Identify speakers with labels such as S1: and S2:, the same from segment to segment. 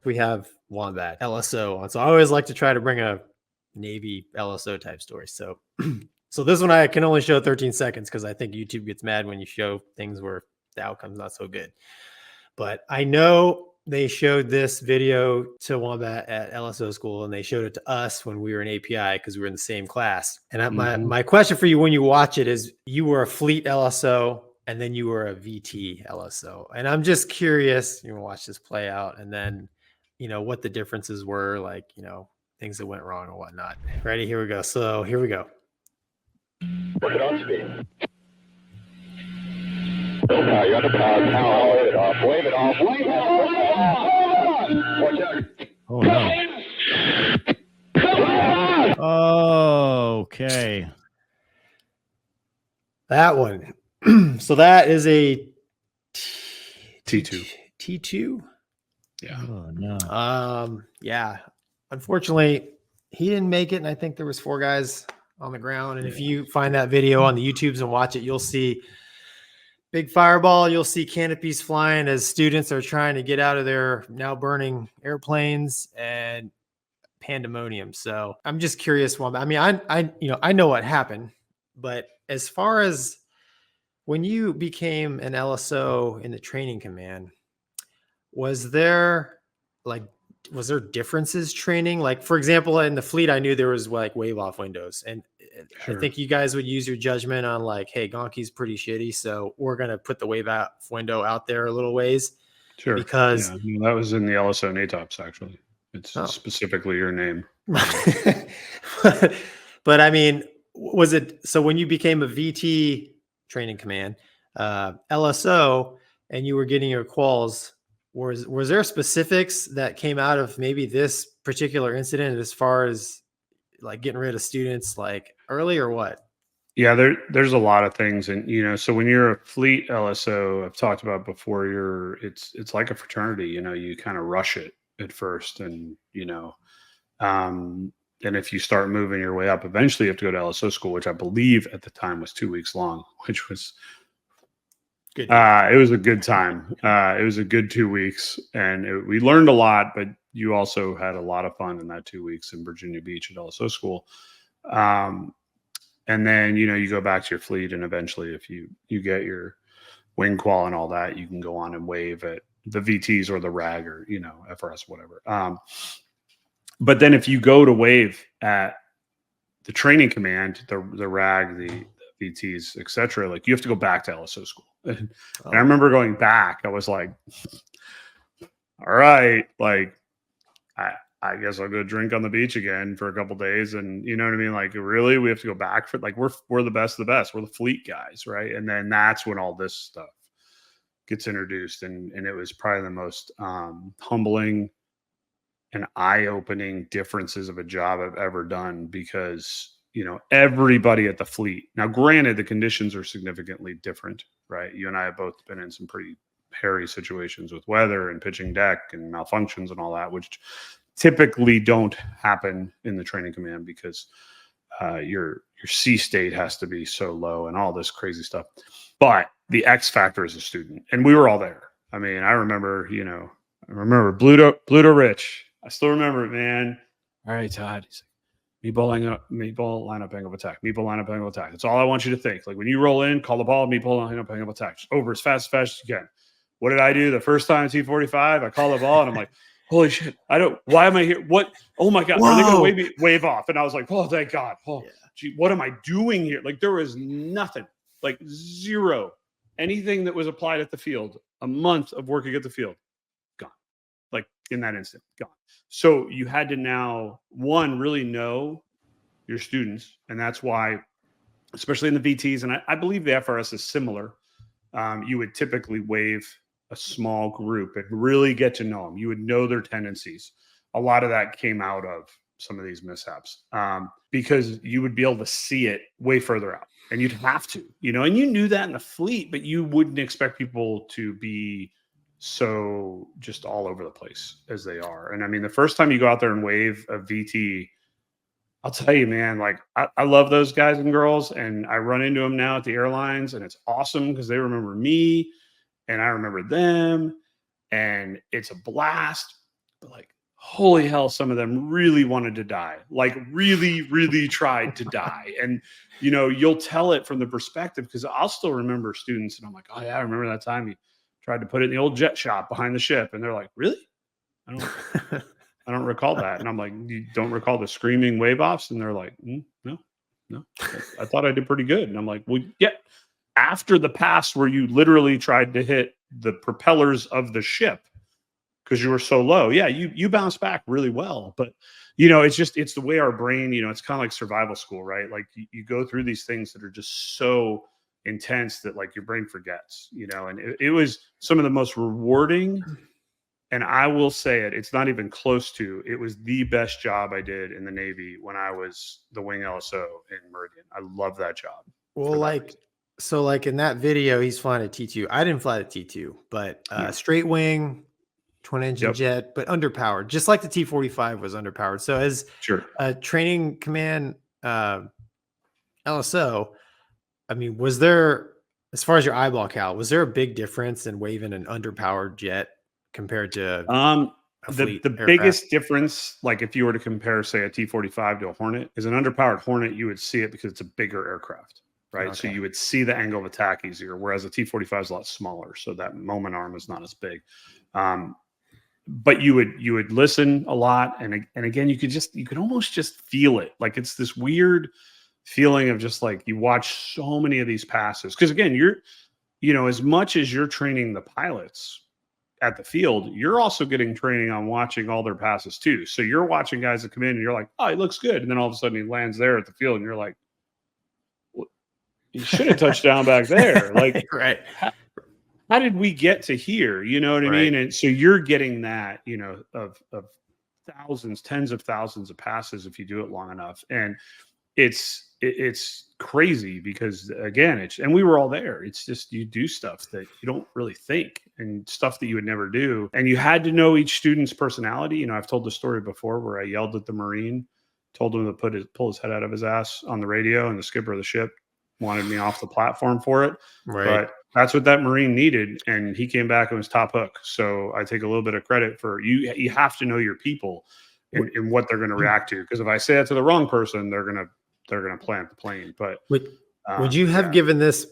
S1: we have WOMBAT LSO on. So I always like to try to bring a Navy LSO type story. So, so this one I can only show 13 seconds because I think YouTube gets mad when you show things where the outcome's not so good. But I know they showed this video to WOMBAT at LSO school, and they showed it to us when we were in API because we were in the same class. And my question for you when you watch it is, you were a fleet LSO and then you were a VT LSO. And I'm just curious, you know, watch this play out and then, you know, what the differences were, like, you know, things that went wrong or whatnot. Ready? Here we go. So here we go.
S2: Put it on speed. You're on the power. Now wave it off. Wave it off. Wave it off. Watch out.
S3: Oh no. Okay.
S1: That one. So that is a
S4: T2.
S1: T2.
S4: Yeah.
S3: Oh no.
S1: Yeah. Unfortunately, he didn't make it, and I think there was 4 guys on the ground. And if you find that video on the YouTubes and watch it, you'll see big fireball. You'll see canopies flying as students are trying to get out of their now burning airplanes and pandemonium. So I'm just curious. I mean, I know what happened, but as far as when you became an LSO in the training command, was there differences training? Like, for example, in the fleet, I knew there was like wave off windows, and
S4: Sure.
S1: I think you guys would use your judgment on like, hey, Gonky's pretty shitty, so we're going to put the wave out window out there a little ways.
S4: Sure.
S1: Because
S4: that was in the LSO NATOPS, actually. It's specifically your name.
S1: But I mean, was it, so when you became a VT training command, LSO, and you were getting your quals, was there specifics that came out of maybe this particular incident as far as like getting rid of students like early or what?
S4: Yeah, there's a lot of things. And, you know, so when you're a fleet LSO, I've talked about before, it's like a fraternity, you know, you kind of rush it at first, and, you know, and if you start moving your way up, eventually you have to go to LSO school, which I believe at the time was 2 weeks long, which was good. It was a good time. It was a good 2 weeks, and we learned a lot, but you also had a lot of fun in that 2 weeks in Virginia Beach at LSO school. And then, you know, you go back to your fleet, and eventually if you get your wing qual and all that, you can go on and wave at the VTs or the RAG or, you know, FRS, whatever. But then if you go to wave at the training command, the RAG, the VTs, etc., like you have to go back to LSO school. And I remember going back, I was like, all right, like I guess I'll go drink on the beach again for a couple of days. And you know what I mean? Like, really, we have to go back for, like, we're the best of the best. We're the fleet guys. Right. And then that's when all this stuff gets introduced. And it was probably the most humbling and eye-opening differences of a job I've ever done, because, you know, everybody at the fleet, now granted, the conditions are significantly different, right? You and I have both been in some pretty hairy situations with weather and pitching deck and malfunctions and all that, which typically don't happen in the training command because your C state has to be so low and all this crazy stuff. But the X factor is a student, and we were all there. I mean, I remember, you know, Bluto Rich. I still remember it, man. All right, Todd. He's like, meatball lineup, angle of attack. Meatball lineup, angle of attack. That's all I want you to think. Like, when you roll in, call the ball, meatball lineup, angle of attack. Just over as fast as you can. What did I do the first time at T45? I call the ball, and I'm like, holy shit, why am I here? What? Oh my God. Whoa. Are they going to wave off? And I was like, oh, thank God. Oh, yeah. Gee, what am I doing here? Like, there was nothing, like zero, anything that was applied at the field, a month of working at the field, gone. Like, in that instant, gone. So you had to now, one, really know your students. And that's why, especially in the VTs, and I believe the FRS is similar, you would typically wave a small group and really get to know them. You would know their tendencies. A lot of that came out of some of these mishaps, because you would be able to see it way further out, and you'd have to, you know, and you knew that in the fleet, but you wouldn't expect people to be so just all over the place as they are. And I mean, the first time you go out there and wave a VT, I'll tell you, man, like I love those guys and girls, and I run into them now at the airlines, and it's awesome because they remember me and I remember them, and it's a blast. but like, holy hell, some of them really wanted to die, like really, really tried to die. And, you know, you'll tell it from the perspective, because I'll still remember students and I'm like, oh yeah, I remember that time he tried to put it in the old jet shop behind the ship. And they're like, really? I don't recall that. And I'm like, you don't recall the screaming wave offs? And they're like, no. I thought I did pretty good. And I'm like, well, yeah, after the pass where you literally tried to hit the propellers of the ship because you were so low. Yeah, you bounced back really well. But, you know, it's the way our brain, you know, it's kind of like survival school, right? Like you go through these things that are just so intense that like your brain forgets, you know, and it was some of the most rewarding. And I will say it's not even close to, it was the best job I did in the Navy when I was the wing LSO in Meridian. I love that job.
S1: Well, like, so like in that video, he's flying a T-2. I didn't fly the T-2, but straight wing, twin engine jet, but underpowered, just like the T-45 was underpowered. So as a training command LSO, I mean, was there, as far as your eyeball count, was there a big difference in waving an underpowered jet compared to
S4: the biggest difference, like if you were to compare, say, a T-45 to a Hornet, is an underpowered Hornet, you would see it because it's a bigger aircraft, right? Okay. So you would see the angle of attack easier, whereas a T-45 is a lot smaller, so that moment arm is not as big. But you would listen a lot, and again, you could almost just feel it, like it's this weird feeling of just like you watch so many of these passes, because again, you know, as much as you're training the pilots at the field, you're also getting training on watching all their passes too. So you're watching guys that come in and you're like, oh, he looks good. And then all of a sudden he lands there at the field and you're like, well, he should have touched down back there. Like,
S1: right.
S4: How did we get to here? You know what I mean? And so you're getting that, you know, of thousands, tens of thousands of passes if you do it long enough. And it's crazy because again, and we were all there. It's just, you do stuff that you don't really think and stuff that you would never do. And you had to know each student's personality. You know, I've told the story before where I yelled at the Marine, told him to pull his head out of his ass on the radio, and the skipper of the ship wanted me off the platform for it. Right. But that's what that Marine needed. And he came back and was top hook. So I take a little bit of credit for you. You have to know your people and what they're going to react to. Because if I say that to the wrong person, they're going to plant the plane. But
S1: would you have given this?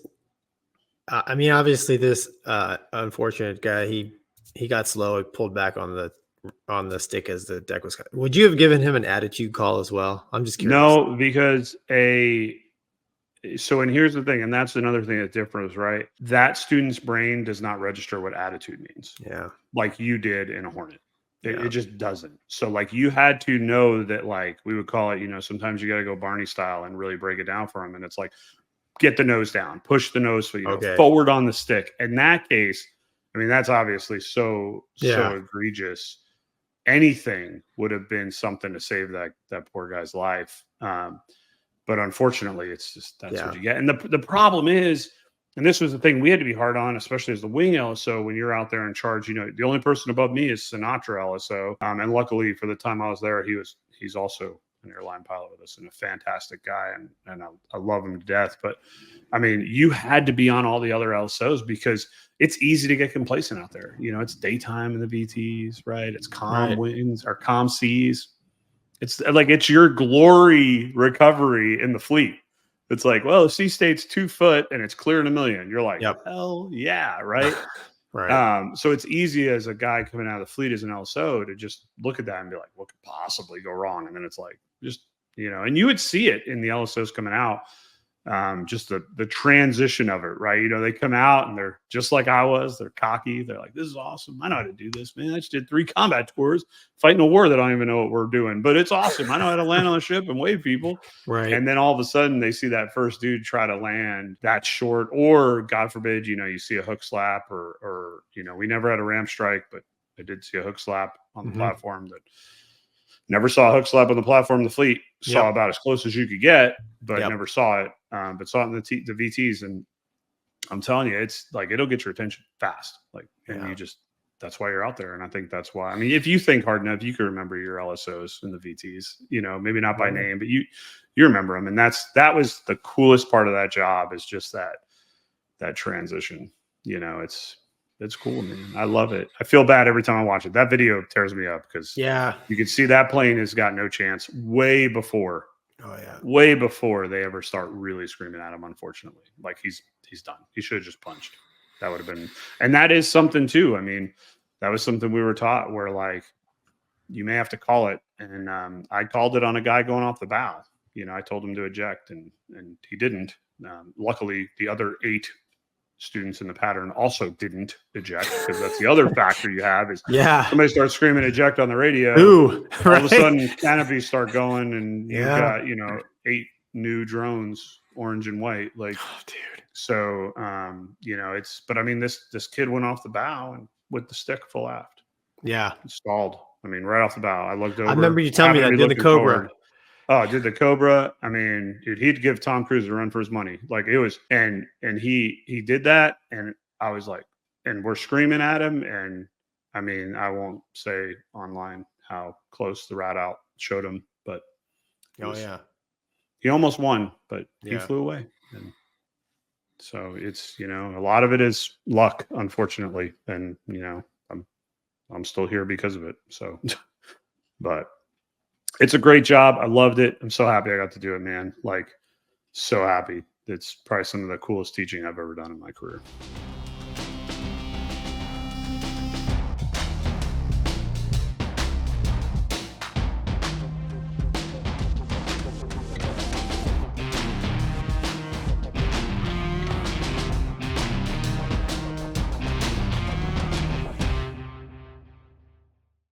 S1: I mean, obviously, this unfortunate guy, he got slow. He pulled back on the stick as the deck was cut. Would you have given him an attitude call as well? I'm just curious.
S4: No, because and here's the thing, and that's another thing that differs, right? That student's brain does not register what attitude means.
S1: Yeah,
S4: like you did in a Hornet. It just doesn't. So like you had to know that, like we would call it, you know, sometimes you got to go Barney style and really break it down for him. And it's like, get the nose down, push the nose, so you know, forward on the stick. In that case, I mean, that's obviously so egregious. Anything would have been something to save that poor guy's life. But unfortunately, it's just, that's what you get. And the problem is, and this was the thing we had to be hard on, especially as the wing LSO, when you're out there in charge, you know, the only person above me is Sinatra LSO. And luckily for the time I was there, he's also an airline pilot with us and a fantastic guy. And I love him to death. But I mean, you had to be on all the other LSOs because it's easy to get complacent out there. You know, it's daytime in the VTs, right? It's calm winds or calm seas. It's like, it's your glory recovery in the fleet. It's like, well, the sea state's 2 foot and it's clear in a million. You're like, hell yeah, right?
S1: Right.
S4: So it's easy as a guy coming out of the fleet as an LSO to just look at that and be like, what could possibly go wrong? And then it's like, just, you know, and you would see it in the LSOs coming out. Just the transition of it, right? You know, they come out and they're just like I was. They're cocky. They're like, this is awesome. I know how to do this, man. I just did 3 combat tours fighting a war that I don't even know what we're doing, but it's awesome. I know how to land on a ship and wave people.
S1: Right.
S4: And then all of a sudden they see that first dude try to land that short, or God forbid, you know, you see a hook slap or, you know, we never had a ram strike, but I did see a hook slap on the platform. That never saw a hook slap on the platform. The fleet saw about as close as you could get, but never saw it. But saw it in the VTs, and I'm telling you, it's like, it'll get your attention fast. Like, and you just, that's why you're out there. And I think that's why, I mean, if you think hard enough, you can remember your LSOs in the VTs, you know, maybe not by name, but you remember them. And that was the coolest part of that job, is just that transition. You know, It's cool, man. I love it. I feel bad every time I watch it. That video tears me up because
S1: Yeah.
S4: you can see that plane has got no chance way before they ever start really screaming at him. Unfortunately, like he's done. He should have just punched. That would have been, and that is something too. I mean, that was something we were taught where like you may have to call it, and I called it on a guy going off the bow. You know, I told him to eject, and he didn't. Luckily, the other 8 students in the pattern also didn't eject, because that's the other factor you have is somebody starts screaming eject on the radio.
S1: Ooh,
S4: all of a sudden canopies start going, and you've
S1: Yeah.
S4: got 8 new drones, orange and white, like
S1: dude.
S4: so it's, but I mean this kid went off the bow and with the stick full aft,
S1: Yeah.
S4: stalled. I mean, right off the bow, I looked over.
S1: I remember you telling me that
S4: happened
S1: did
S4: to
S1: the
S4: be
S1: Cobra.
S4: looking forward. Oh, did the Cobra? I mean, dude, he'd give Tom Cruise a run for his money. Like it was, and he did that, and I was like, and we're screaming at him, and I mean, I won't say online how close the rat out showed him, but he almost won, but he flew away. And so it's a lot of it is luck, unfortunately, and I'm still here because of it. So, but. It's a great job. I loved it. I'm so happy I got to do it, man. Like, so happy. It's probably some of the coolest teaching I've ever done in my career.